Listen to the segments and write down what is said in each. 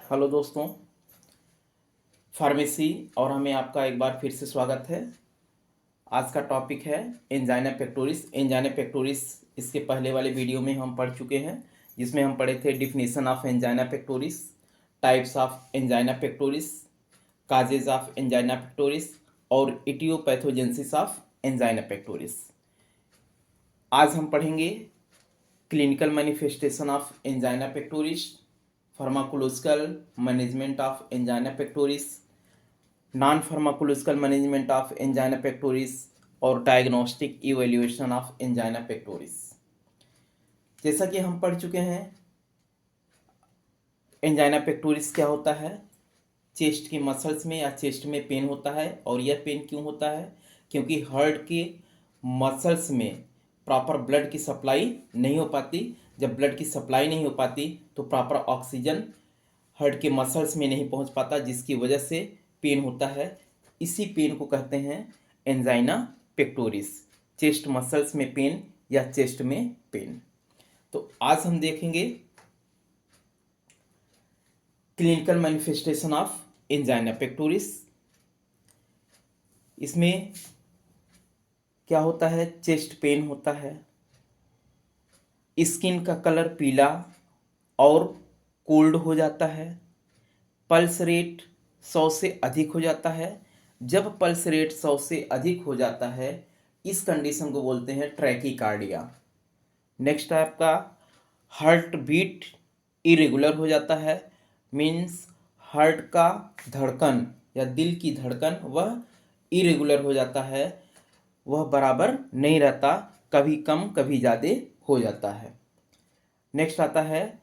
Hello दोस्तों, pharmacy और हमें आपका एक बार फिर से स्वागत है। आज का टॉपिक है एंजाइना पेक्टोरिस। एंजाइना पेक्टोरिस इसके पहले वाले वीडियो में हम पढ़ चुके हैं, जिसमें हम पढ़े थे definition of angina pectoris, types of angina pectoris, causes of angina pectoris और इटियोपैथोजेंसिस ऑफ एंजाइना पेक्टोरिस। आज हम पढ़ेंगे clinical manifestation of angina pectoris, pharmacological management of angina pectoris, non pharmacological management of angina pectoris और diagnostic evaluation of angina pectoris. जैसा कि हम पढ़ चुके हैं, एंजाइना पेक्टोरिस क्या होता है। चेस्ट की मसल्स में या चेस्ट में पेन होता है। और यह पेन क्यों होता है? क्योंकि हार्ट के मसल्स में प्रॉपर ब्लड की सप्लाई नहीं हो पाती। जब ब्लड की सप्लाई नहीं हो पाती तो प्रॉपर ऑक्सीजन हार्ट के मसल्स में नहीं पहुंच पाता, जिसकी वजह से पेन होता है। इसी पेन को कहते हैं एंजाइना पेक्टोरिस, चेस्ट मसल्स में पेन या चेस्ट में पेन। तो आज हम देखेंगे clinical manifestation of angina pectoris. इसमें क्या होता है? चेस्ट पेन होता है, स्किन का कलर पीला और कोल्ड हो जाता है, पल्स रेट 100 से अधिक हो जाता है। जब पल्स रेट 100 से अधिक हो जाता है, इस कंडीशन को बोलते हैं ट्रैकीकार्डिया। नेक्स्ट है आपका हार्ट बीट इरेगुलर हो जाता है, मीन्स हार्ट का धड़कन या दिल की धड़कन वह इरेगुलर हो जाता है, वह बराबर नहीं रहता, कभी कम कभी ज़्यादा हो जाता है। नेक्स्ट आता है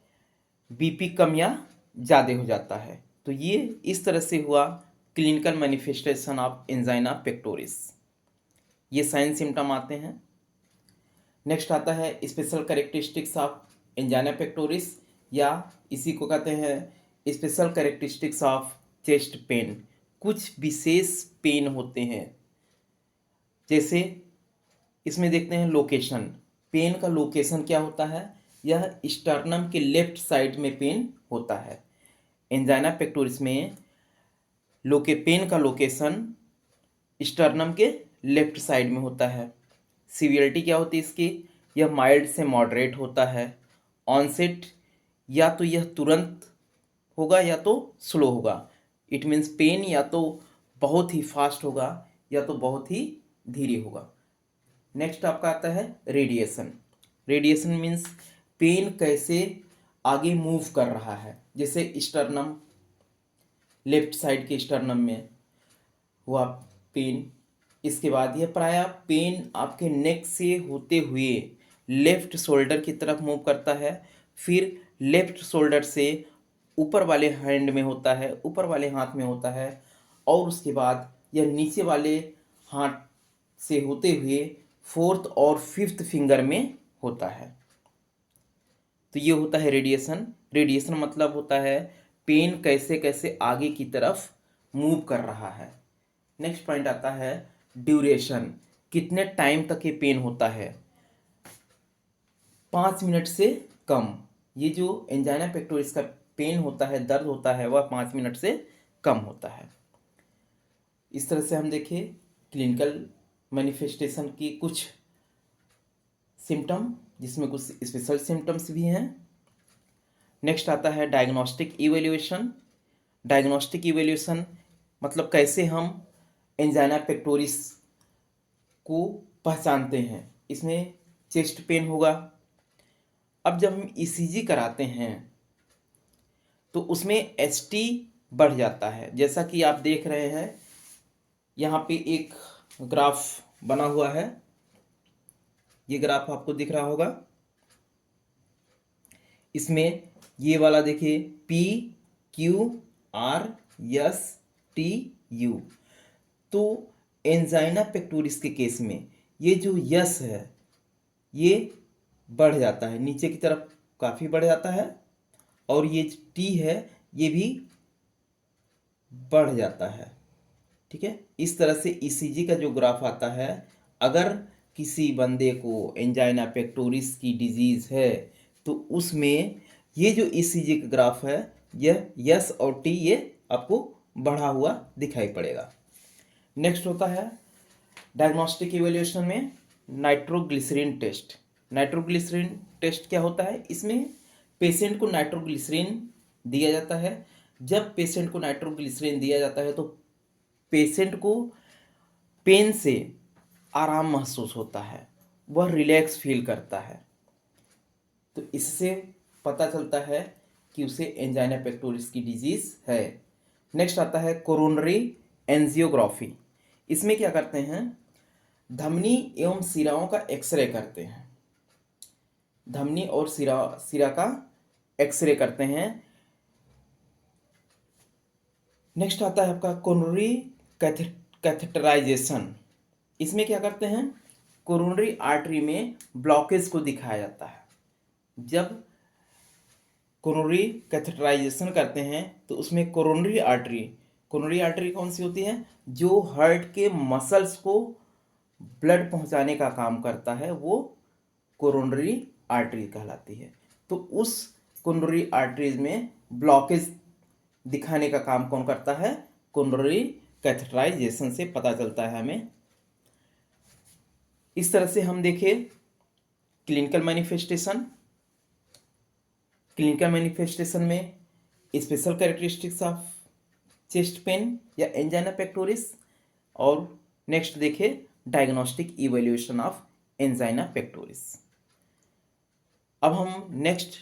बीपी कम या ज़्यादा हो जाता है। तो ये इस तरह से हुआ clinical manifestation of angina pectoris. ये साइन सिम्टम आते हैं। नेक्स्ट आता है special characteristics of angina pectoris, या इसी को कहते हैं special characteristics of chest pain. कुछ विशेष पेन होते हैं, जैसे इसमें देखते हैं लोकेशन। पेन का लोकेशन क्या होता है? यह स्टर्नम के लेफ्ट साइड में पेन होता है। एंजाइना पेक्टोरिस में पेन का लोकेशन स्टर्नम के लेफ्ट साइड में होता है। सीवियरिटी क्या होती है इसकी? यह माइल्ड से मॉडरेट होता है। ऑनसेट या तो यह तुरंत होगा या तो स्लो होगा। इट मीन्स पेन या तो बहुत ही फास्ट होगा या तो बहुत ही धीरे होगा। नेक्स्ट आपका आता है रेडिएशन। रेडिएशन मीन्स पेन कैसे आगे मूव कर रहा है। जैसे स्टर्नम, लेफ्ट साइड के स्टर्नम में हुआ पेन। इसके बाद यह प्रायः पेन आपके नेक से होते हुए लेफ्ट शोल्डर की तरफ मूव करता है, फिर लेफ्ट शोल्डर से ऊपर वाले हैंड में होता है, ऊपर वाले हाथ में होता है, और उसके बाद यह नीचे वाले हाथ से होते हुए फोर्थ और फिफ्थ फिंगर में होता है। तो ये होता है रेडिएशन। रेडिएशन मतलब होता है पेन कैसे कैसे आगे की तरफ मूव कर रहा है। नेक्स्ट पॉइंट आता है ड्यूरेशन। कितने टाइम तक ये पेन होता है? 5 मिनट से कम। ये जो एंजाइना पेक्टोरिस का पेन होता है, दर्द होता है, वह 5 मिनट से कम होता है। इस तरह से हम देखें क्लिनिकल मैनिफेस्टेशन की कुछ सिम्टम, जिसमें कुछ स्पेशल सिम्टम्स भी हैं। नेक्स्ट आता है डायग्नोस्टिक इवेल्युएशन। डायग्नोस्टिक इवेल्युएशन मतलब कैसे हम एंजाइना पेक्टोरिस को पहचानते हैं। इसमें चेस्ट पेन होगा। अब जब हम ईसीजी कराते हैं तो उसमें एसटी बढ़ जाता है। जैसा कि आप देख रहे हैं, यहाँ पे एक ग्राफ बना हुआ है। ये ग्राफ आपको दिख रहा होगा। इसमें ये वाला देखिए PQRSTU। तो एंजाइना पेक्टोरिस के केस में ये जो यस है ये बढ़ जाता है, नीचे की तरफ काफ़ी बढ़ जाता है, और ये टी है ये भी बढ़ जाता है। ठीक है, इस तरह से ईसीजी का जो ग्राफ आता है, अगर किसी बंदे को एंजाइना पेक्टोरिस की डिजीज़ है तो उसमें ये जो ईसीजी का ग्राफ है यह यस और टी ये आपको बढ़ा हुआ दिखाई पड़ेगा। नेक्स्ट होता है डायग्नोस्टिक इवैल्यूएशन में नाइट्रोग्लिसरीन टेस्ट। नाइट्रोग्लिसरीन टेस्ट क्या होता है? इसमें पेशेंट को नाइट्रोग्लिसरीन दिया जाता है। जब पेशेंट को नाइट्रोग्लिसरीन दिया जाता है तो पेशेंट को पेन से आराम महसूस होता है, वह रिलैक्स फील करता है। तो इससे पता चलता है कि उसे एंजाइना पेक्टोरिस की डिजीज है। नेक्स्ट आता है कोरोनरी एंजियोग्राफी। इसमें क्या करते हैं? धमनी एवं सिराओं का एक्सरे करते हैं। धमनी और सिरा का एक्सरे करते हैं। नेक्स्ट आता है आपका कोरोनरी कैथेटराइजेशन। इसमें क्या करते हैं? कोरोनरी आर्टरी में ब्लॉकेज को दिखाया जाता है। जब कोरोनरी कैथेटराइजेशन करते हैं तो उसमें कोरोनरी आर्टरी कौन सी होती है? जो हार्ट के मसल्स को ब्लड पहुंचाने का काम करता है, वो कोरोनरी आर्टरी कहलाती है। तो उस कोरोनरी आर्टरीज में ब्लॉकेज दिखाने का काम कौन करता है? कोरोनरी कैथेटराइजेशन से पता चलता है हमें। इस तरह से हम देखें क्लिनिकल मैनिफेस्टेशन में special characteristics of chest pain या एंजाइना पेक्टोरिस, और नेक्स्ट देखें diagnostic evaluation of angina pectoris. अब हम नेक्स्ट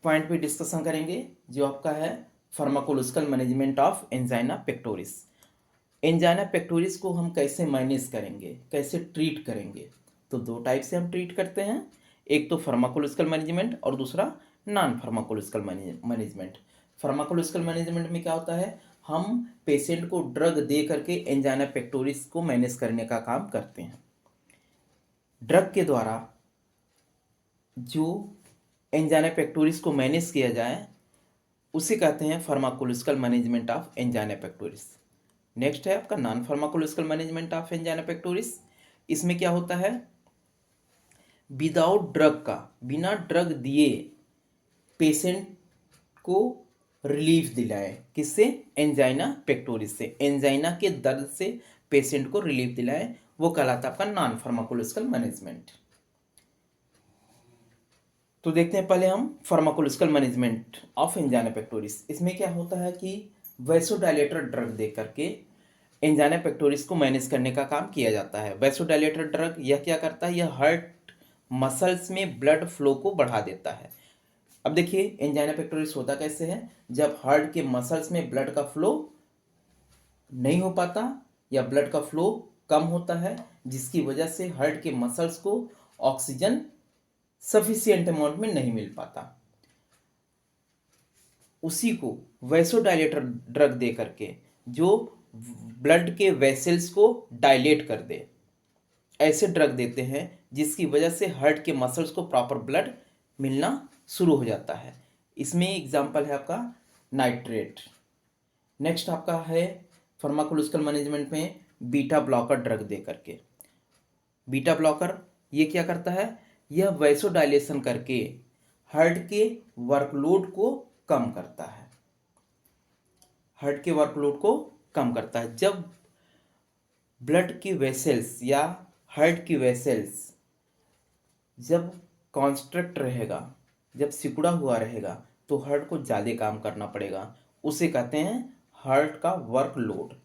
पॉइंट पे डिस्कशन करेंगे जो आपका है pharmacological management of angina pectoris. Angina pectoris को हम कैसे मैनेज करेंगे, कैसे ट्रीट करेंगे? तो दो टाइप से हम ट्रीट करते हैं, एक तो फार्माकोलॉजिकल मैनेजमेंट और दूसरा non pharmacological management. Pharmacological management में क्या होता है? हम पेशेंट को ड्रग दे करके एंजाइना पेक्टोरिस को मैनेज करने का काम करते हैं। ड्रग के द्वारा जो एंजाइना पेक्टोरिस को मैनेज किया जाए उसे कहते हैं pharmacological management of angina pectoris. Next है आपका non pharmacological management of angina pectoris. इसमें क्या होता है? विदाउट ड्रग का, बिना ड्रग दिए पेशेंट को रिलीफ दिलाए। किससे? एंजाइना पेक्टोरिस से। एंजाइना के दर्द से पेशेंट को रिलीफ दिलाए, वो कहलाता है आपका नॉन फार्माकोलॉजिकल मैनेजमेंट। तो देखते हैं पहले हम pharmacological management of angina pectoris. इसमें क्या होता है कि वैसोडायलेटर ड्रग दे करके एंजाइना पेक्टोरिस को मैनेज करने का काम किया जाता है। वैसोडायलेटर ड्रग यह क्या करता है? यह हार्ट मसल्स में ब्लड फ्लो को बढ़ा देता है। अब देखिए एंजाइना पेक्टोरिस होता कैसे है? जब हार्ट के मसल्स में ब्लड का फ्लो नहीं हो पाता या ब्लड का फ्लो कम होता है, जिसकी वजह से हार्ट के मसल्स को ऑक्सीजन सफिशिएंट अमाउंट में नहीं मिल पाता, उसी को वैसोडायलेटर ड्रग दे करके जो ब्लड के वेसल्स को डायलेट कर दे, ऐसे ड्रग देते हैं जिसकी वजह से हार्ट के मसल्स को प्रॉपर ब्लड मिलना शुरू हो जाता है। इसमें एग्जांपल है आपका नाइट्रेट। नेक्स्ट आपका है फार्माकोलॉजिकल मैनेजमेंट में बीटा ब्लॉकर ड्रग दे करके। बीटा ब्लॉकर ये क्या करता है? यह वैसोडाइलेशन करके हार्ट के वर्कलोड को कम करता है। हार्ट के वर्कलोड को कम करता है। जब ब्लड की वेसल्स या हार्ट की वेसल्स जब कॉन्स्ट्रिक्ट रहेगा, जब सिकुड़ा हुआ रहेगा, तो हार्ट को ज़्यादा काम करना पड़ेगा, उसे कहते हैं हार्ट का वर्कलोड।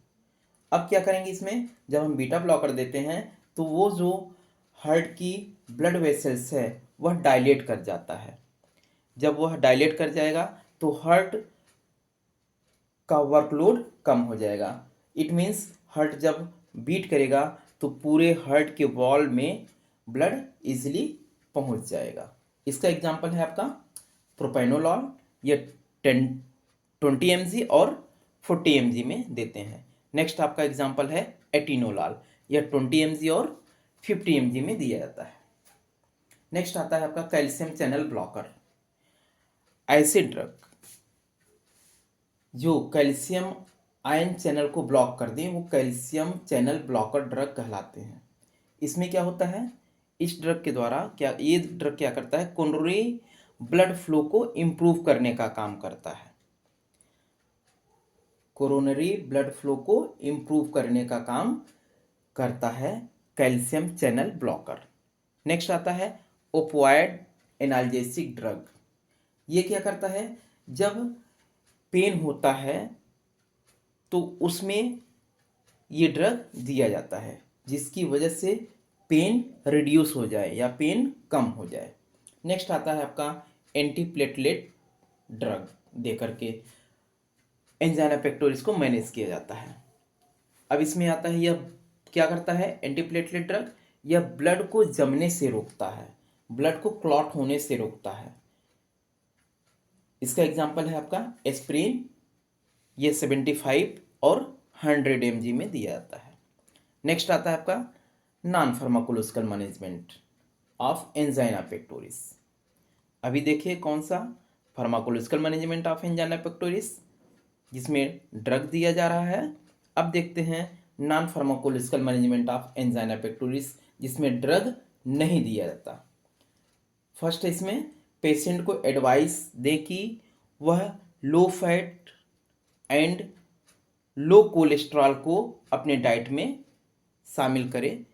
अब क्या करेंगे इसमें? जब हम बीटा ब्लॉकर देते हैं तो वो जो हार्ट की ब्लड वेसल्स है वह डायलेट कर जाता है। जब वह डायलेट कर जाएगा तो हार्ट का वर्कलोड कम हो जाएगा। इट मीन्स हार्ट जब बीट करेगा तो पूरे हार्ट के वॉल में ब्लड इजीली पहुंच जाएगा। इसका एग्जांपल है आपका प्रोपेनोलॉल, ये 20 mg और 40 mg में देते हैं। नेक्स्ट आपका एग्जांपल है एटिनोलाल, यह 20 mg और 50 mg में दिया जाता है। नेक्स्ट आता है आपका कैल्शियम चैनल ब्लॉकर। ऐसे ड्रग जो कैल्शियम आयन चैनल को ब्लॉक कर दें वो कैल्शियम चैनल ब्लॉकर ड्रग कहलाते हैं। इसमें क्या होता है? इस ड्रग के द्वारा ये ड्रग क्या करता है? कोरोनरी ब्लड फ्लो को इम्प्रूव करने का काम करता है। कोरोनरी ब्लड फ्लो को इम्प्रूव करने का काम करता है कैल्शियम चैनल ब्लॉकर। नेक्स्ट आता है ओपियोइड एनाल्जेसिक ड्रग। ये क्या करता है, जब पेन होता है तो उसमें ये ड्रग दिया जाता है जिसकी वजह से पेन रिड्यूस हो जाए या पेन कम हो जाए। नेक्स्ट आता है आपका एंटीप्लेटलेट ड्रग दे करके एंजाइना पेक्टोरिस को मैनेज किया जाता है। अब इसमें आता है यह क्या करता है, एंटीप्लेटलेट ड्रग यह ब्लड को जमने से रोकता है, ब्लड को क्लॉट होने से रोकता है। इसका एग्जांपल है आपका एस्प्रिन, ये 75 और 100 mg में दिया जाता है। नेक्स्ट आता है आपका non pharmacological management of angina pectoris. अभी देखिए कौन सा, pharmacological management of angina pectoris जिसमें ड्रग दिया जा रहा है। अब देखते हैं non pharmacological management of angina pectoris जिसमें ड्रग नहीं दिया जाता। फर्स्ट इसमें पेशेंट को एडवाइस दे कि वह low fat and low cholesterol को अपने डाइट में शामिल करें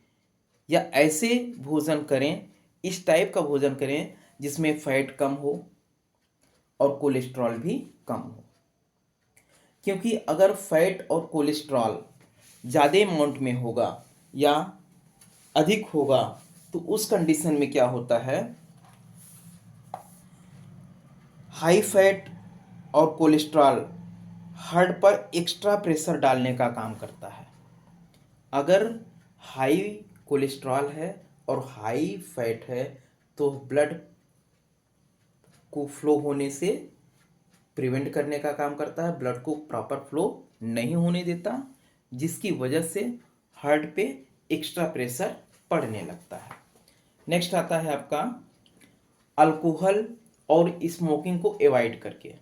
या ऐसे भोजन करें, इस टाइप का भोजन करें जिसमें फैट कम हो और कोलेस्ट्रॉल भी कम हो। क्योंकि अगर फैट और कोलेस्ट्रॉल ज़्यादा अमाउंट में होगा या अधिक होगा तो उस कंडीशन में क्या होता है, हाई फैट और कोलेस्ट्रॉल हार्ट पर एक्स्ट्रा प्रेशर डालने का काम करता है। अगर हाई कोलेस्ट्रॉल है और हाई फैट है तो ब्लड को फ्लो होने से प्रिवेंट करने का काम करता है, ब्लड को प्रॉपर फ्लो नहीं होने देता, जिसकी वजह से हार्ट पे एक्स्ट्रा प्रेशर पड़ने लगता है। नेक्स्ट आता है आपका अल्कोहल और स्मोकिंग को अवॉइड करके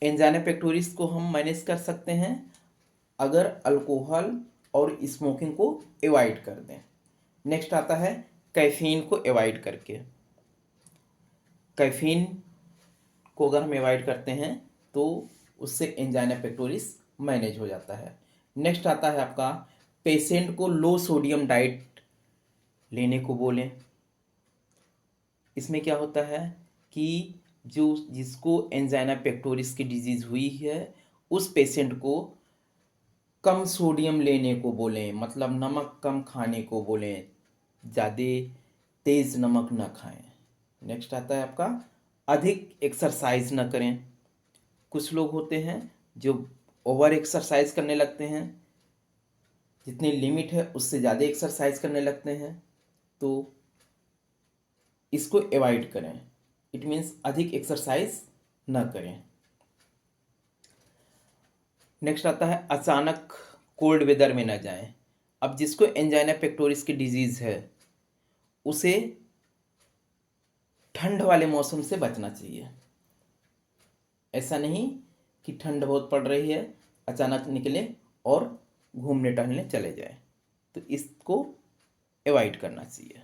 एंजाइना पेक्टोरिस को हम मैनेज कर सकते हैं अगर अल्कोहल और स्मोकिंग को अवॉइड कर दें। नेक्स्ट आता है कैफीन को अवॉइड करके। कैफीन को अगर हम अवॉइड करते हैं तो उससे एंजाइना पेक्टोरिस मैनेज हो जाता है। नेक्स्ट आता है आपका पेशेंट को लो सोडियम डाइट लेने को बोलें। इसमें क्या होता है कि जो जिसको एंजाइना पेक्टोरिस की डिजीज़ हुई है उस पेशेंट को कम सोडियम लेने को बोलें, मतलब नमक कम खाने को बोलें, ज़्यादा तेज़ नमक न खाएं। नेक्स्ट आता है आपका अधिक एक्सरसाइज न करें। कुछ लोग होते हैं जो ओवर एक्सरसाइज करने लगते हैं, जितनी लिमिट है उससे ज़्यादा एक्सरसाइज करने लगते हैं, तो इसको अवॉइड करें। इट मीन्स अधिक एक्सरसाइज न करें। नेक्स्ट आता है अचानक कोल्ड वेदर में न जाएं। अब जिसको एंजाइना पेक्टोरिस की डिजीज़ है उसे ठंड वाले मौसम से बचना चाहिए। ऐसा नहीं कि ठंड बहुत पड़ रही है अचानक निकले और घूमने टहलने चले जाए, तो इसको अवॉइड करना चाहिए।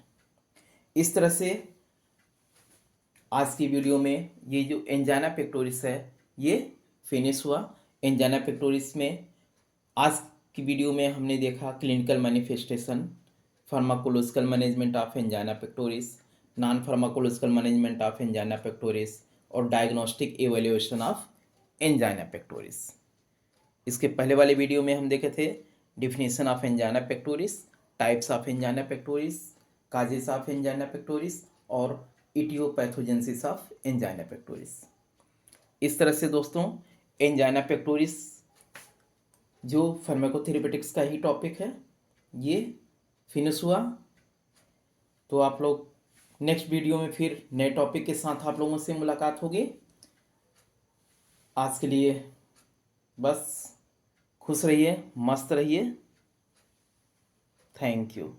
इस तरह से आज की वीडियो में ये जो एंजाइना पेक्टोरिस है ये फिनिश हुआ। एंजाइना पेक्टोरिस में आज की वीडियो में हमने देखा clinical manifestation, pharmacological management of angina pectoris, non pharmacological management of angina pectoris और diagnostic evaluation of angina pectoris. इसके पहले वाले वीडियो में हम देखे थे definition of angina pectoris, types of angina pectoris, causes of angina pectoris और etiopathogenesis of angina pectoris. इस तरह से दोस्तों एंजाइना पेक्टोरिस जो फार्माकोथेरेपेटिक्स का ही टॉपिक है ये फिनिश हुआ। तो आप लोग नेक्स्ट वीडियो में फिर नए टॉपिक के साथ आप लोगों से मुलाकात होगी। आज के लिए बस खुश रहिए, मस्त रहिए। Thank you.